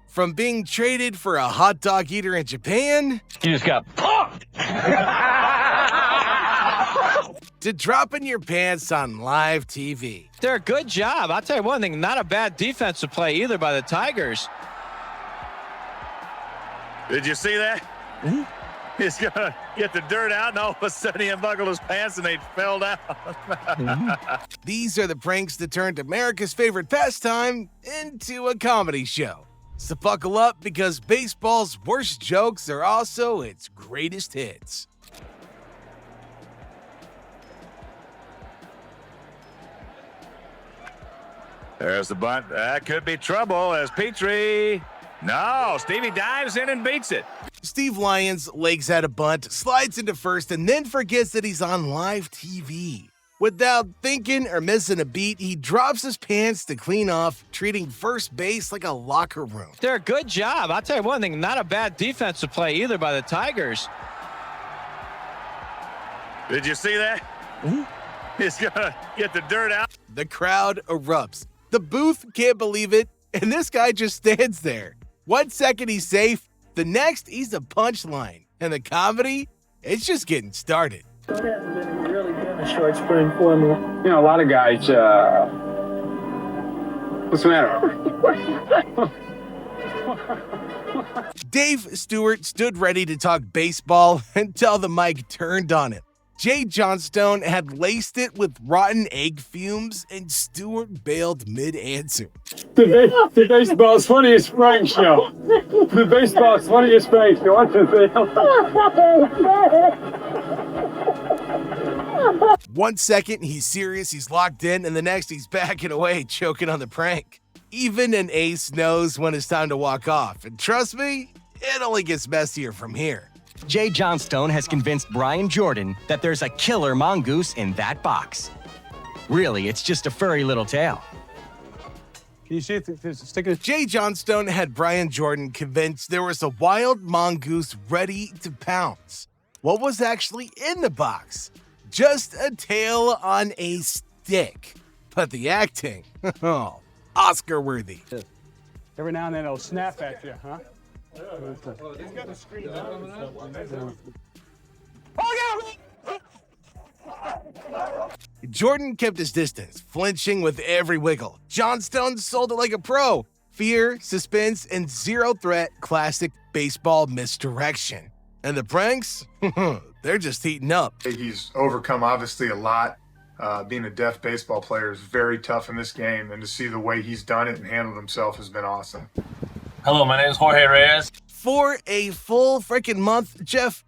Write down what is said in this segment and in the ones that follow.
From being traded for a hot dog eater in Japan, You just got punked. to dropping your pants on live TV. They're a good job. I'll tell you one thing, not a bad defensive play either by the Tigers. Did you see that? He's going to get the dirt out, and all of a sudden he unbuckled his pants and they fell down. These are the pranks that turned America's favorite pastime into a comedy show. So buckle up, because baseball's worst jokes are also its greatest hits. There's the bunt. That could be trouble as Petrie. No, Stevie dives in and beats it. Steve Lyons legs out a bunt, slides into first, and then forgets that he's on live TV. Without thinking or missing a beat, he drops his pants to clean off, treating first base like a locker room. They're a good job. I'll tell you one thing, not a bad defensive play either by the Tigers. Did you see that? He's going to get the dirt out. The crowd erupts. The booth can't believe it, and this guy just stands there. 1 second he's safe, the next he's a punchline. And the comedy, it's just getting started. It hasn't been really been a short spring for me. You know, a lot of guys, what's the matter? Dave Stewart stood ready to talk baseball until the mic turned on him. Jay Johnstone had laced it with rotten egg fumes, and Stewart bailed mid-answer. The baseball's funniest prank show. The baseball's funniest prank show. What's the deal? 1 second he's serious, he's locked in, and the next he's backing away, choking on the prank. Even an ace knows when it's time to walk off, and trust me, it only gets messier from here. Jay Johnstone has convinced Brian Jordan that there's a killer mongoose in that box. Really, it's just a furry little tail. Can you see if it's sticking? Jay Johnstone had Brian Jordan convinced there was a wild mongoose ready to pounce. What was actually in the box? Just a tail on a stick. But the acting, oh, Oscar-worthy. Every now and then it'll snap at you, huh? Jordan kept his distance, flinching with every wiggle. Johnstone sold it like a pro. Fear, suspense, and zero-threat classic baseball misdirection. And the pranks? They're just heating up. He's overcome, obviously, a lot. Being a deaf baseball player is very tough in this game, and to see the way he's done it and handled himself has been awesome. Hello, my name is Jorge Reyes. For a full freaking month,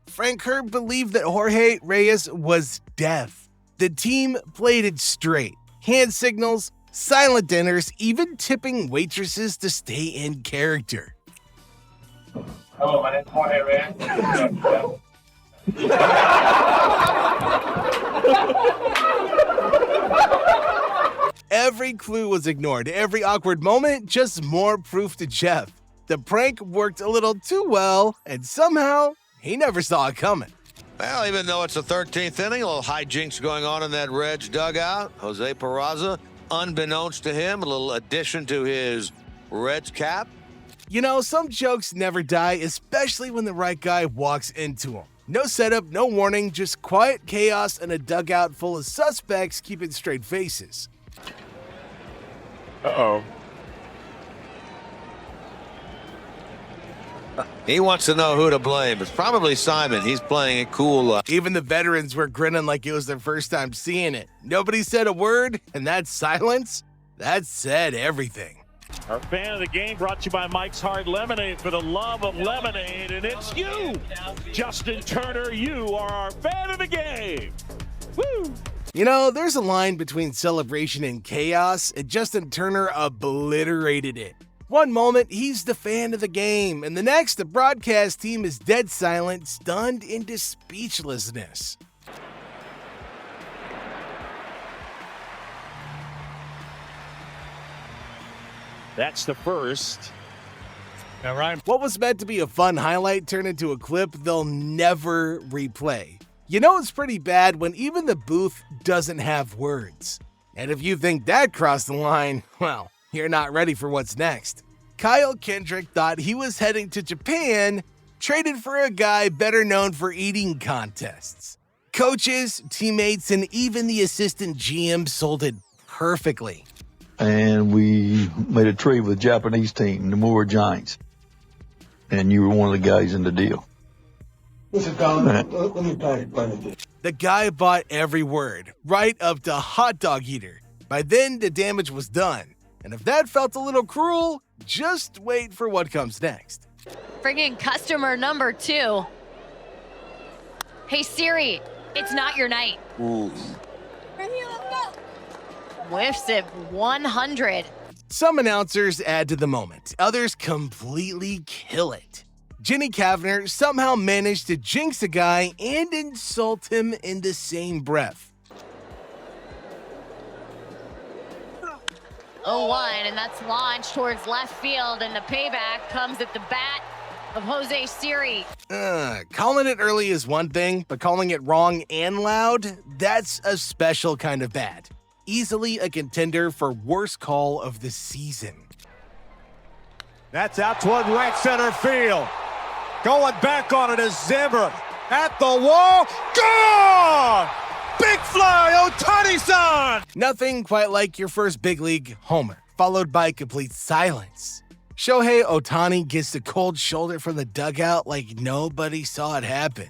Frank Herb believed that Jorge Reyes was deaf. The team played it straight. Hand signals, silent dinners, even tipping waitresses to stay in character. Hello, my name is Jorge Reyes. Every clue was ignored. Every awkward moment, just more proof to Jeff. The prank worked a little too well, and somehow, he never saw it coming. Well, even though it's the 13th inning, a little hijinks going on in that Reds dugout. Jose Peraza, unbeknownst to him, a little addition to his Reds cap. You know, some jokes never die, especially when the right guy walks into them. No setup, no warning, just quiet chaos and a dugout full of suspects keeping straight faces. Uh-oh. He wants to know who to blame. It's probably Simon. He's playing it cool. Even the veterans were grinning like it was their first time seeing it. Nobody said a word, and that silence, that said everything. Our fan of the game brought to you by Mike's Hard Lemonade, for the love of lemonade, and it's you, Justin Turner. You are our fan of the game. Woo! You know, there's a line between celebration and chaos, and Justin Turner obliterated it. One moment, he's the fan of the game, and the next, the broadcast team is dead silent, stunned into speechlessness. That's the first. All right. What was meant to be a fun highlight turned into a clip they'll never replay. You know it's pretty bad when even the booth doesn't have words. And if you think that crossed the line, well, you're not ready for what's next. Kyle Kendrick thought he was heading to Japan, traded for a guy better known for eating contests. Coaches, teammates, and even the assistant GM sold it perfectly. And we made a trade with the Japanese team, the Moore Giants. And you were one of the guys in the deal. The guy bought every word, right up to hot dog eater. By then, the damage was done. And if that felt a little cruel, just wait for what comes next. Friggin' customer number 2. Hey Siri, it's not your night. Ooh. Whiffs it 100. Some announcers add to the moment, others completely kill it. Jenny Kavner somehow managed to jinx a guy and insult him in the same breath. 0-1, and that's launched towards left field, and the payback comes at the bat of Jose Siri. Calling it early is one thing, but calling it wrong and loud, that's a special kind of bad. Easily a contender for worst call of the season. That's out toward right center field. Going back on it is Zimmer. At the wall. Gone! Big fly, Ohtani-san! Nothing quite like your first big league homer, followed by complete silence. Shohei Ohtani gets the cold shoulder from the dugout like nobody saw it happen.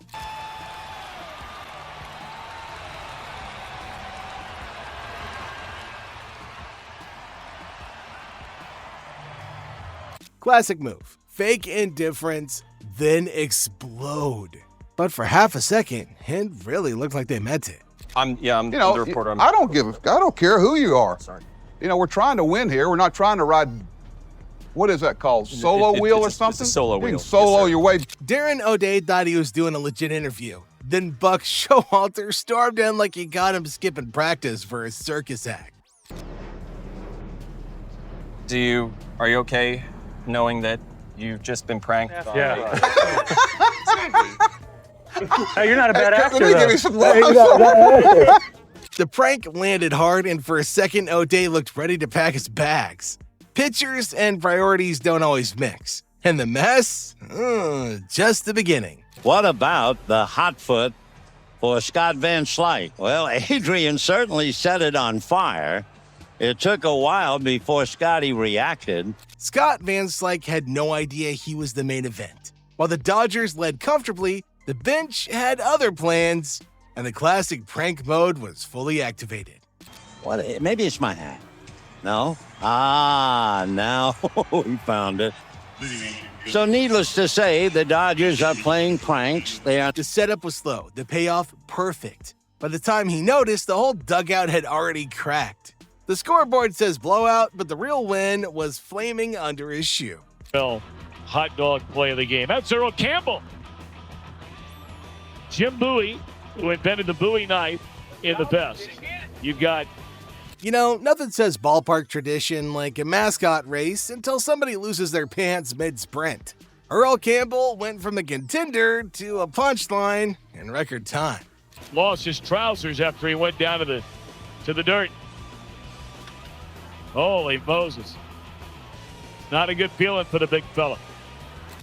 Classic move. Fake indifference, then explode. But for half a second, it really looked like they meant it. I'm the reporter. I don't care who you are. Sorry. We're trying to win here. We're not trying to ride, what is that called? Solo wheel or something? It's a solo you wheel. can solo your way. Darren O'Day thought he was doing a legit interview. Then Buck Showalter stormed in like he got him skipping practice for a circus act. Are you okay knowing that you've just been pranked? Yeah. Hey, you're not a bad actor, Let me give you some love. The prank landed hard, and for a second, O'Day looked ready to pack his bags. Pitchers and priorities don't always mix. And the mess? Just the beginning. What about the hot foot for Scott Van Slyke? Well, Adrian certainly set it on fire. It took a while before Scotty reacted. Scott Van Slyke had no idea he was the main event. While the Dodgers led comfortably, the bench had other plans, and the classic prank mode was fully activated. What? Maybe it's my hat. No? Now we found it. So needless to say, the Dodgers are playing pranks. The setup was slow, the payoff perfect. By the time he noticed, the whole dugout had already cracked. The scoreboard says blowout, but the real win was flaming under his shoe. Hot dog play of the game. That's Earl Campbell. Jim Bowie, who invented the Bowie knife in the best. You've got... nothing says ballpark tradition like a mascot race until somebody loses their pants mid-sprint. Earl Campbell went from a contender to a punchline in record time. Lost his trousers after he went down to the dirt. Holy Moses. Not a good feeling for the big fella.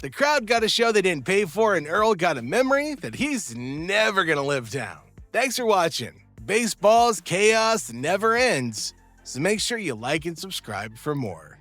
The crowd got a show they didn't pay for, and Earl got a memory that he's never gonna live down. Thanks for watching. Baseball's chaos never ends, so make sure you like and subscribe for more.